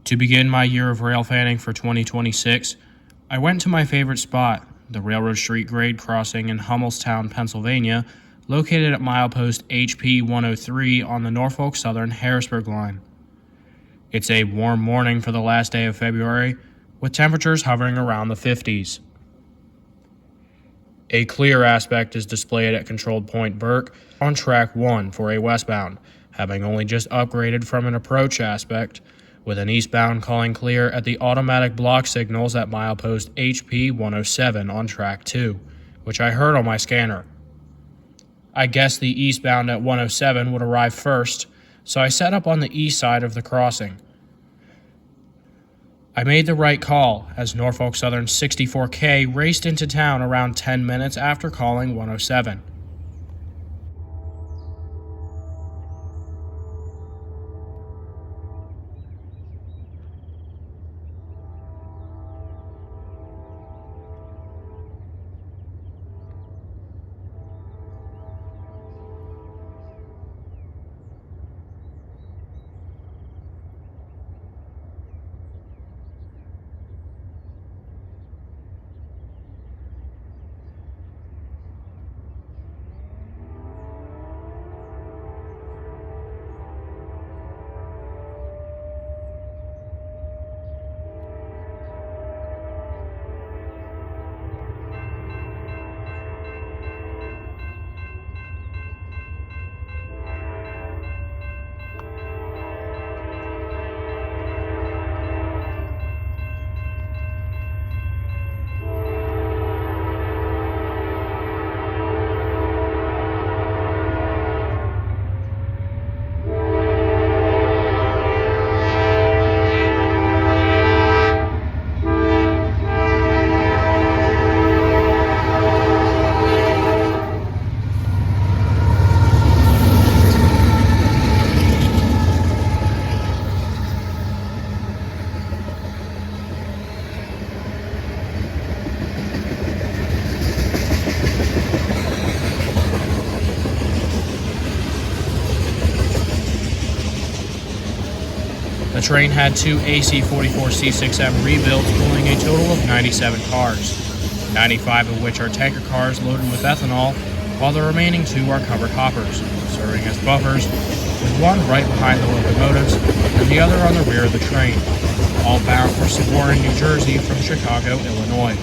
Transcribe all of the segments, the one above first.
To begin my year of rail fanning for 2026, I went to my favorite spot, the Railroad Street grade crossing in Hummelstown, Pennsylvania, located at milepost HP 103 on the Norfolk Southern Harrisburg Line. It's a warm morning for the last day of February, with temperatures hovering around the 50s. A clear aspect is displayed at Controlled Point Burke on track 1 for a westbound, having only just upgraded from an approach aspect, with an eastbound calling clear at the automatic block signals at milepost HP 107 on track 2, which I heard on my scanner. I guessed the eastbound at 107 would arrive first, so I set up on the east side of the crossing. I made the right call as Norfolk Southern 64K raced into town around 10 minutes after calling 107. The train had two AC AC44C6M rebuilds pulling a total of 97 cars, 95 of which are tanker cars loaded with ethanol, while the remaining two are covered hoppers, serving as buffers, with one right behind the locomotives and the other on the rear of the train, all bound for Sewaren, New Jersey from Chicago, Illinois.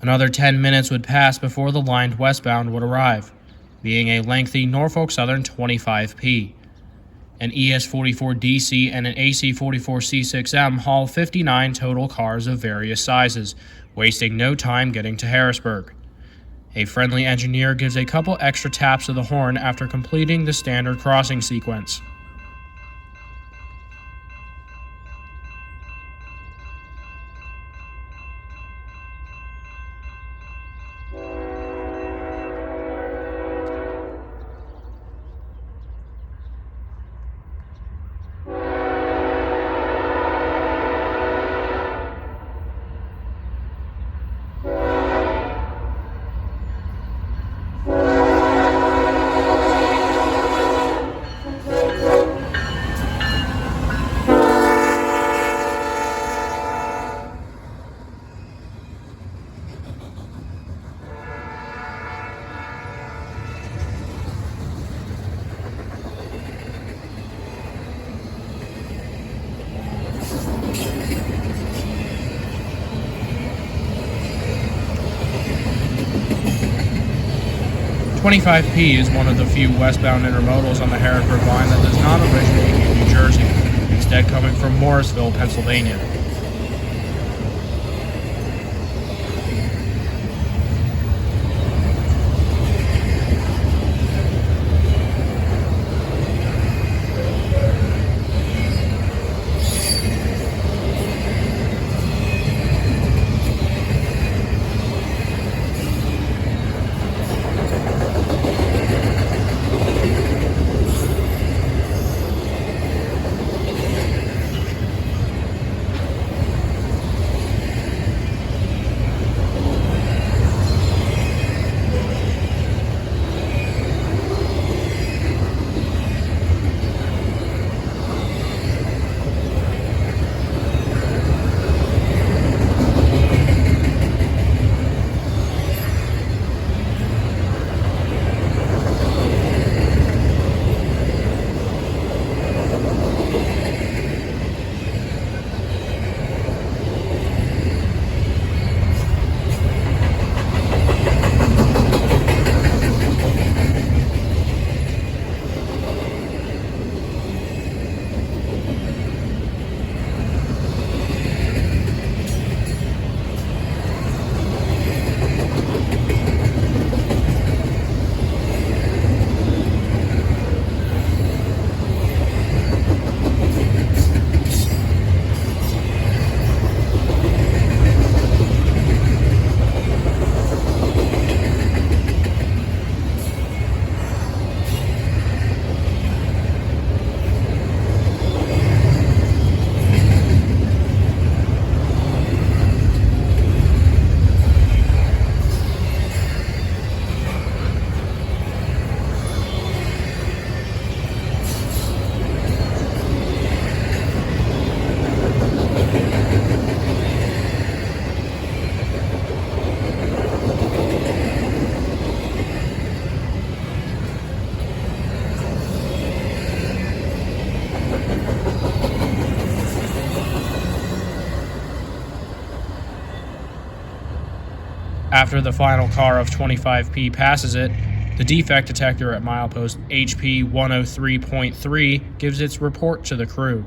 Another 10 minutes would pass before the lined westbound would arrive, being a lengthy Norfolk Southern 25P. An ES44DC and an AC44C6M haul 59 total cars of various sizes, wasting no time getting to Harrisburg. A friendly engineer gives a couple extra taps of the horn after completing the standard crossing sequence. 25P is one of the few westbound intermodals on the Harrisburg Line that does not originate in New Jersey, instead coming from Morrisville, Pennsylvania. After the final car of 25P passes it, the defect detector at milepost HP 103.3 gives its report to the crew.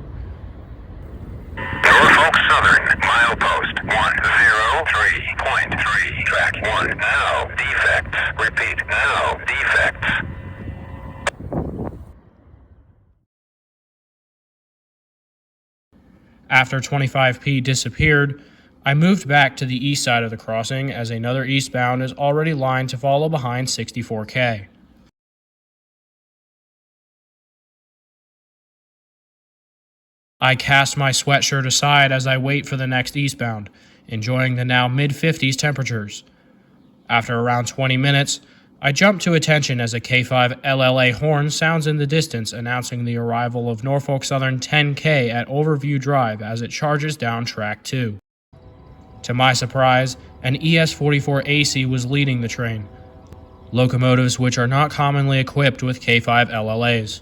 Norfolk Southern, milepost 103.3, track 1, now defects. Repeat, now defects. After 25P disappeared, I moved back to the east side of the crossing as another eastbound is already lined to follow behind 64K. I cast my sweatshirt aside as I wait for the next eastbound, enjoying the now mid-50s temperatures. After around 20 minutes, I jump to attention as a K5 LLA horn sounds in the distance announcing the arrival of Norfolk Southern 10K at Overview Drive as it charges down track 2. To my surprise, an ES44AC was leading the train, locomotives which are not commonly equipped with K5 LLAs.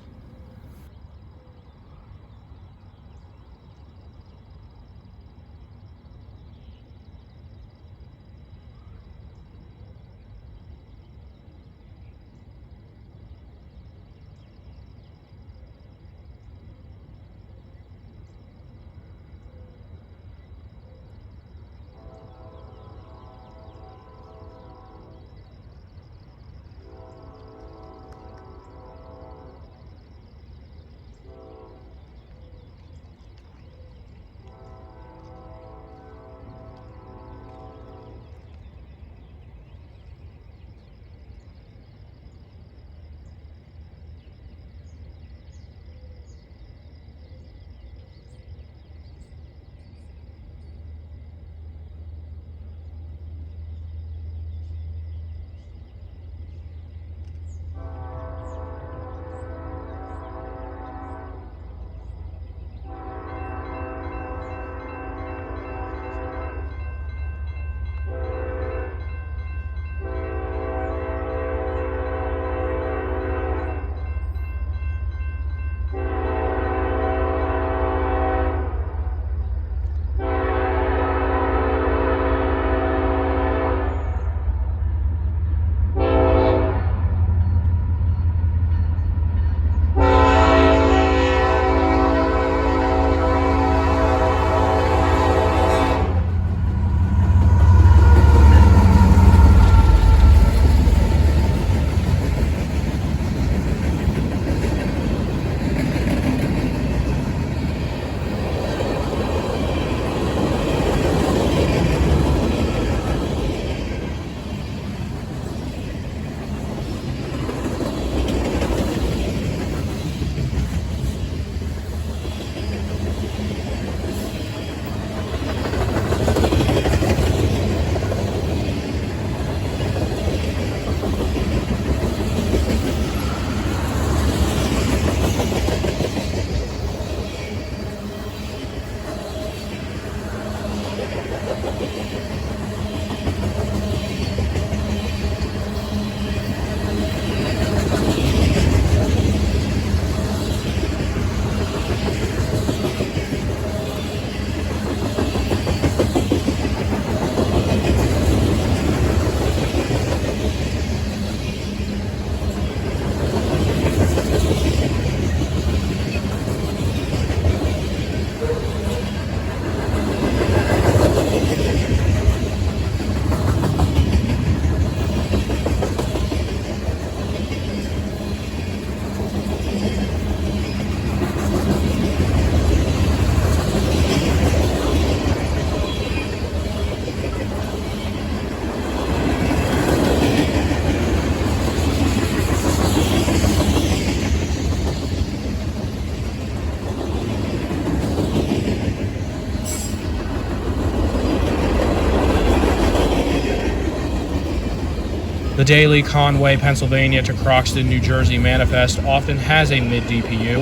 The daily Conway, Pennsylvania to Croxton, New Jersey manifest often has a mid-DPU,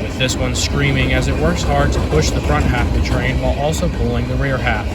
with this one screaming as it works hard to push the front half of the train while also pulling the rear half.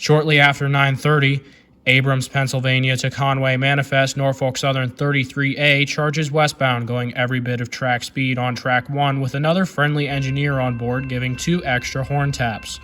Shortly after 9:30, Abrams, Pennsylvania to Conway manifest Norfolk Southern 33A charges westbound going every bit of track speed on track 1 with another friendly engineer on board giving 2 extra horn taps.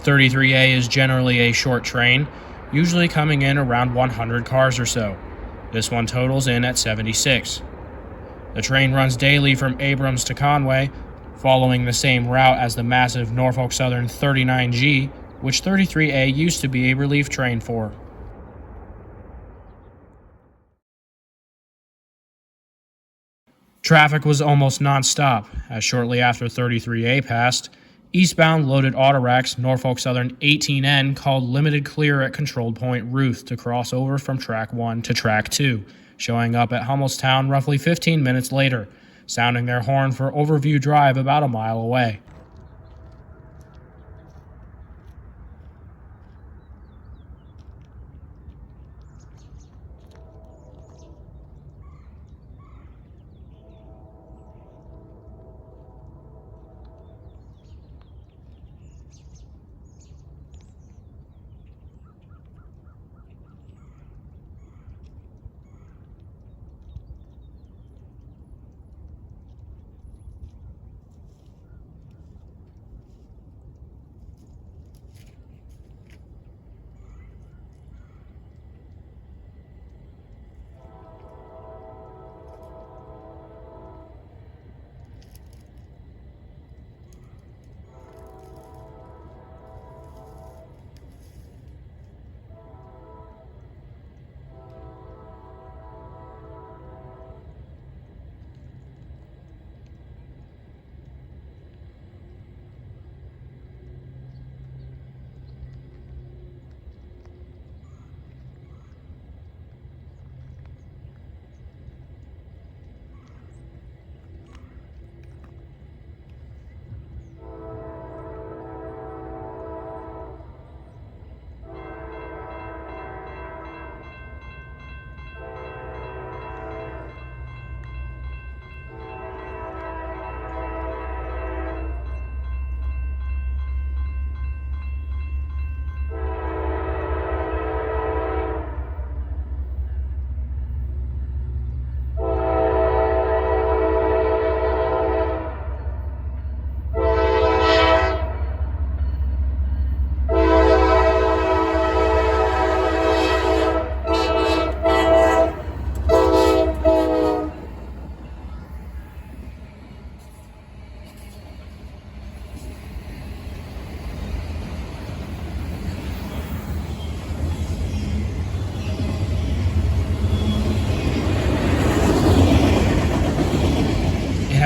.33A is generally a short train, usually coming in around 100 cars or so. This one totals in at 76. The train runs daily from Abrams to Conway, following the same route as the massive Norfolk Southern 39G, which 33A used to be a relief train for. Traffic was almost non-stop, as shortly after 33A passed, eastbound loaded autoracks Norfolk Southern 18N called limited clear at controlled point Ruth to cross over from track 1 to track 2, showing up at Hummelstown roughly 15 minutes later, sounding their horn for Overview Drive about a mile away.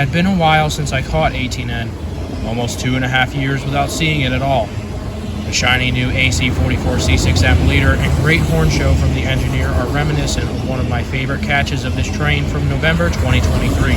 had been a while since I caught 18N, almost 2.5 years without seeing it at all. The shiny new AC AC44C6M leader and great horn show from the engineer are reminiscent of one of my favorite catches of this train from November 2023.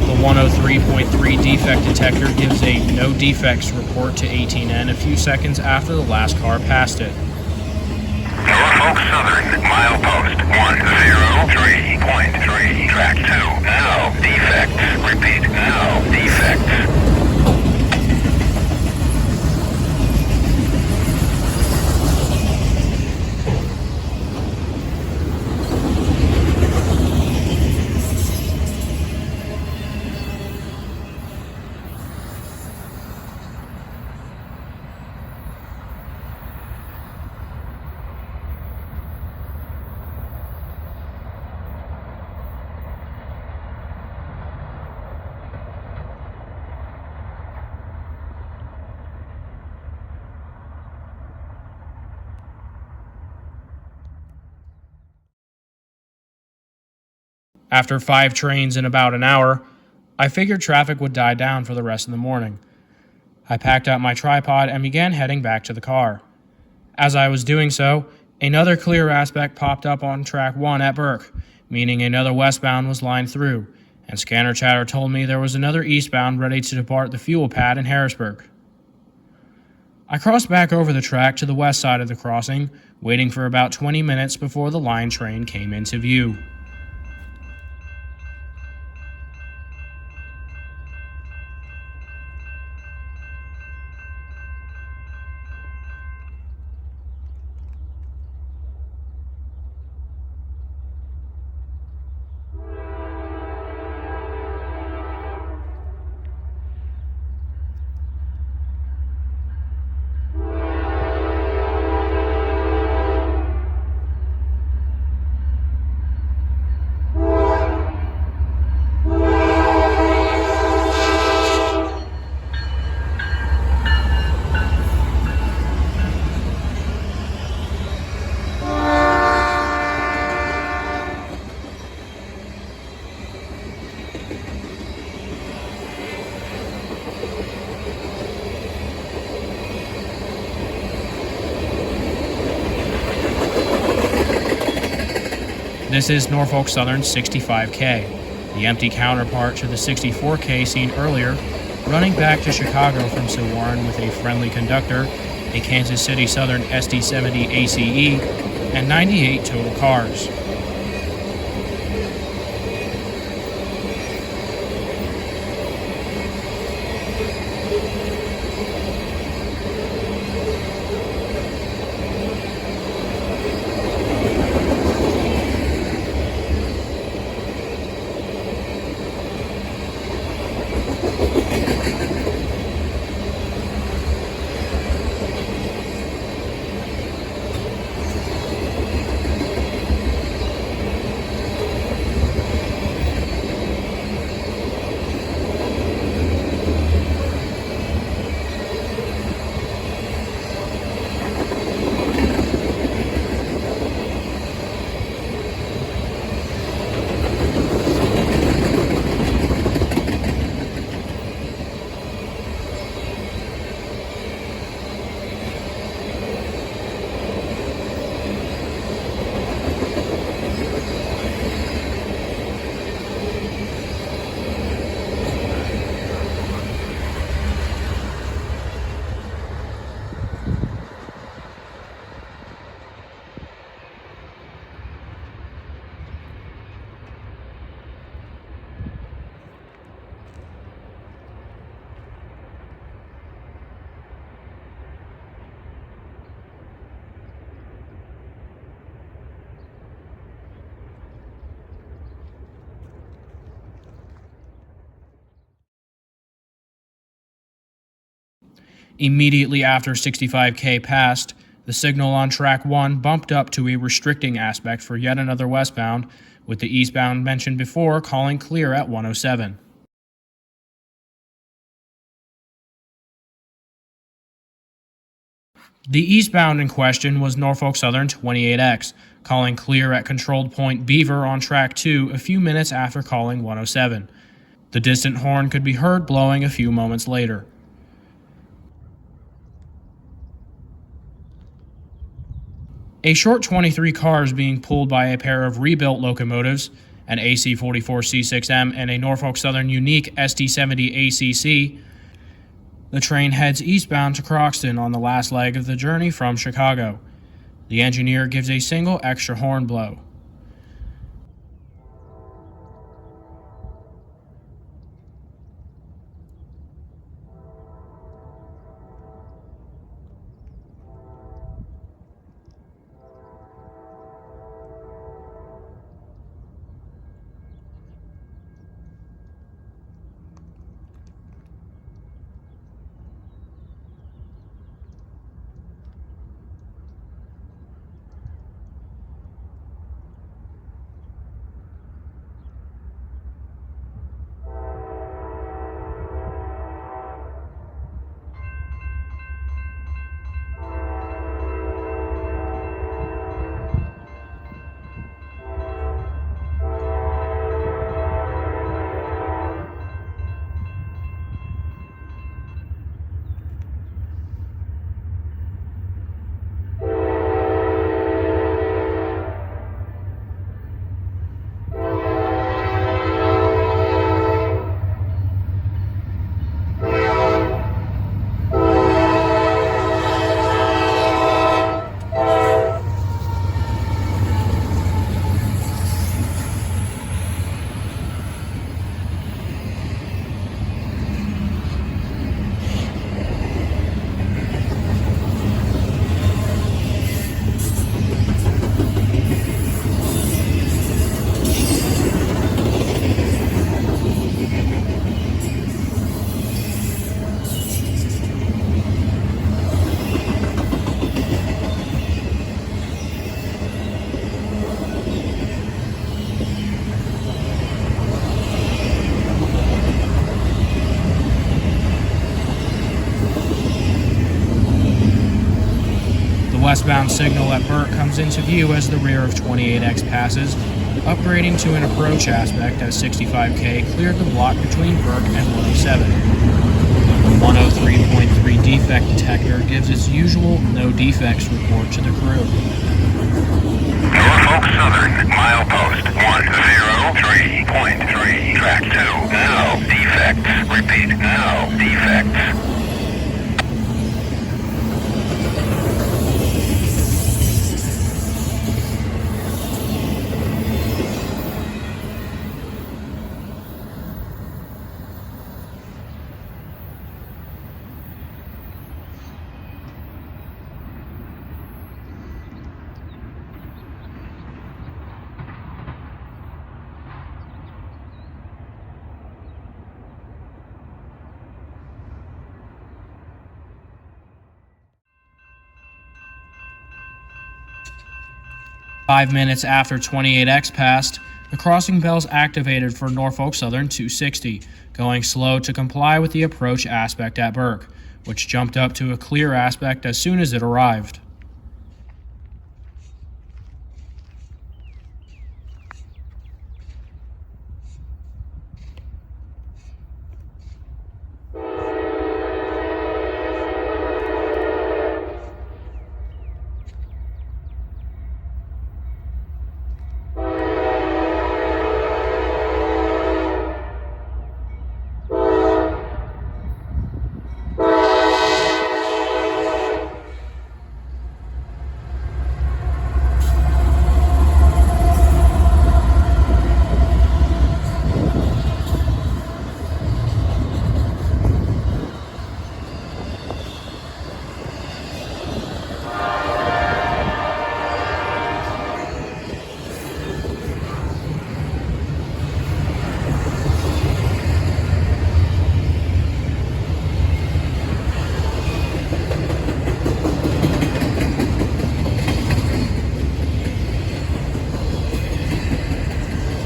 The 103.3 defect detector gives a no defects report to 18N a few seconds after the last car passed it. Norfolk Southern, milepost 103.3, track 2, now defects. Repeat, now defects. After 5 trains in about an hour, I figured traffic would die down for the rest of the morning. I packed up my tripod and began heading back to the car. As I was doing so, another clear aspect popped up on track 1 at Burke, meaning another westbound was lined through, and scanner chatter told me there was another eastbound ready to depart the fuel pad in Harrisburg. I crossed back over the track to the west side of the crossing, waiting for about 20 minutes before the line train came into view. This is Norfolk Southern's 65K, the empty counterpart to the 64K seen earlier, running back to Chicago from Sewaren with a friendly conductor, a Kansas City Southern SD70 ACE, and 98 total cars. Immediately after 65K passed, the signal on track 1 bumped up to a restricting aspect for yet another westbound, with the eastbound mentioned before calling clear at 107. The eastbound in question was Norfolk Southern 28X, calling clear at controlled point Beaver on track 2 a few minutes after calling 107. The distant horn could be heard blowing a few moments later. A short 23 cars being pulled by a pair of rebuilt locomotives, an AC AC44C6M and a Norfolk Southern unique ST70 ACC. The train heads eastbound to Croxton on the last leg of the journey from Chicago. The engineer gives a single extra horn blow. Westbound signal at Burke comes into view as the rear of 28X passes, upgrading to an approach aspect as 65K cleared the block between Burke and 107. The 103.3 defect detector gives its usual no defects report to the crew. Norfolk Southern, milepost 103.3, track 2, now defects. Repeat, now defects. 5 minutes after 28X passed, the crossing bells activated for Norfolk Southern 260, going slow to comply with the approach aspect at Burke, which jumped up to a clear aspect as soon as it arrived.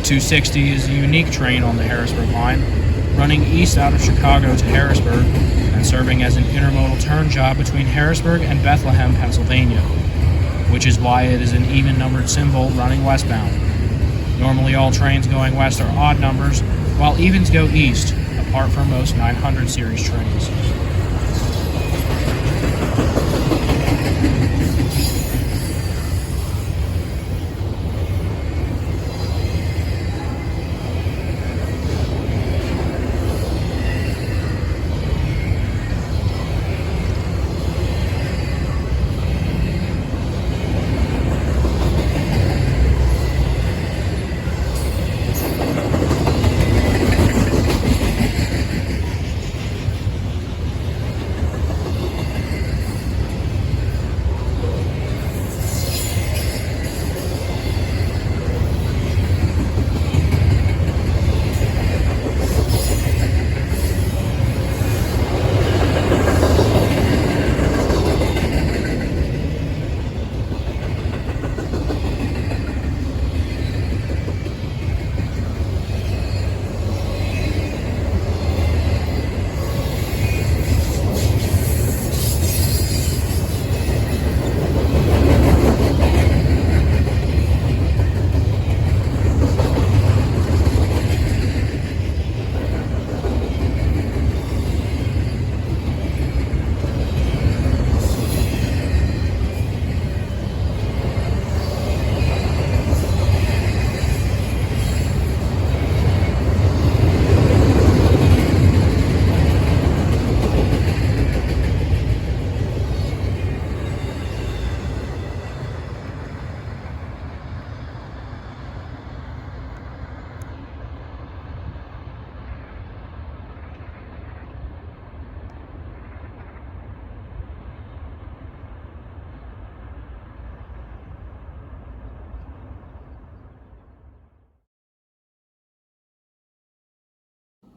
260 is a unique train on the Harrisburg Line, running east out of Chicago to Harrisburg and serving as an intermodal turn job between Harrisburg and Bethlehem, Pennsylvania, which is why it is an even-numbered symbol running westbound. Normally all trains going west are odd numbers, while evens go east, apart from most 900 series trains.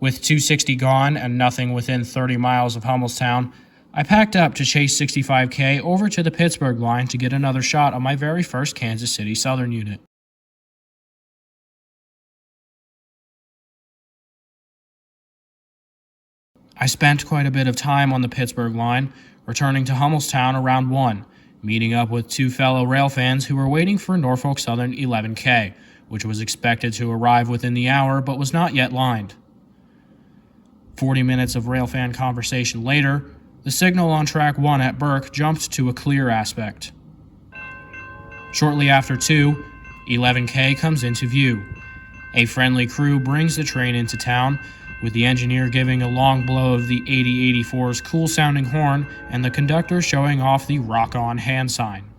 With 260 gone and nothing within 30 miles of Hummelstown, I packed up to chase 65K over to the Pittsburgh line to get another shot on my very first Kansas City Southern unit. I spent quite a bit of time on the Pittsburgh line, returning to Hummelstown around 1, meeting up with two fellow rail fans who were waiting for Norfolk Southern 11K, which was expected to arrive within the hour but was not yet lined. 40 minutes of railfan conversation later, the signal on track 1 at Burke jumped to a clear aspect. Shortly after 2, 11K comes into view. A friendly crew brings the train into town, with the engineer giving a long blow of the 8084's cool-sounding horn and the conductor showing off the rock-on hand sign.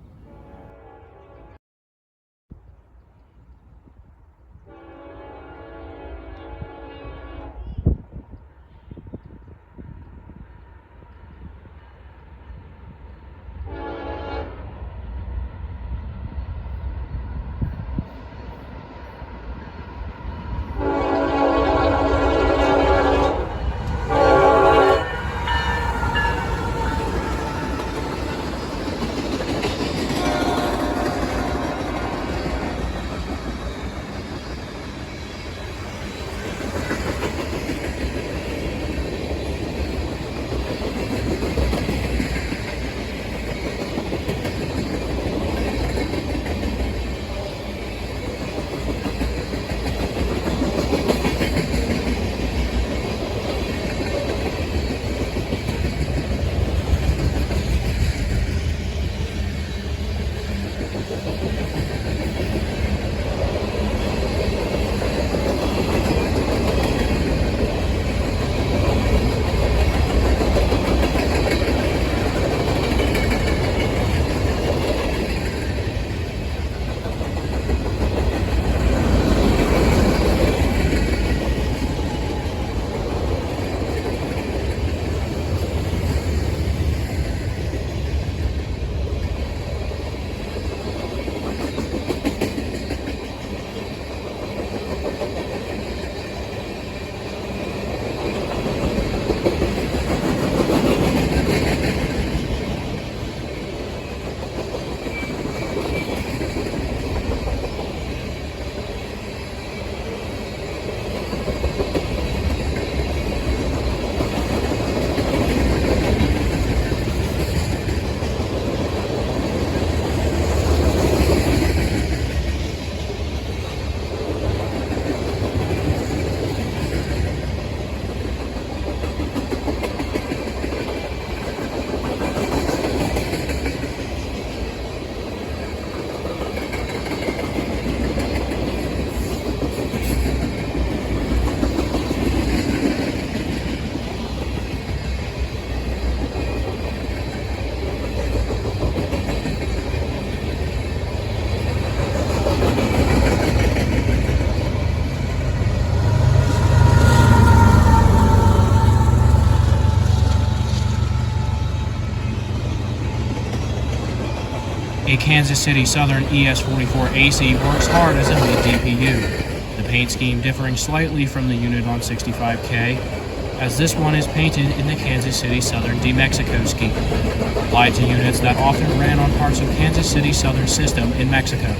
Kansas City Southern ES44 AC works hard as a mid-DPU, the paint scheme differing slightly from the unit on 65K, as this one is painted in the Kansas City Southern D-Mexico scheme, applied to units that often ran on parts of Kansas City Southern system in Mexico.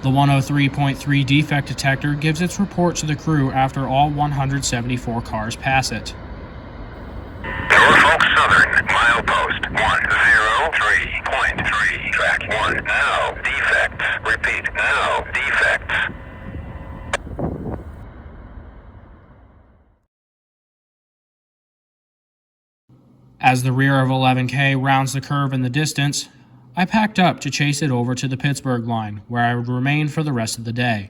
The 103.3 defect detector gives its report to the crew after all 174 cars pass it. Norfolk Southern, milepost 103.3, track 1, now, defects. Repeat, now, defects. As the rear of 11K rounds the curve in the distance, I packed up to chase it over to the Pittsburgh line, where I would remain for the rest of the day.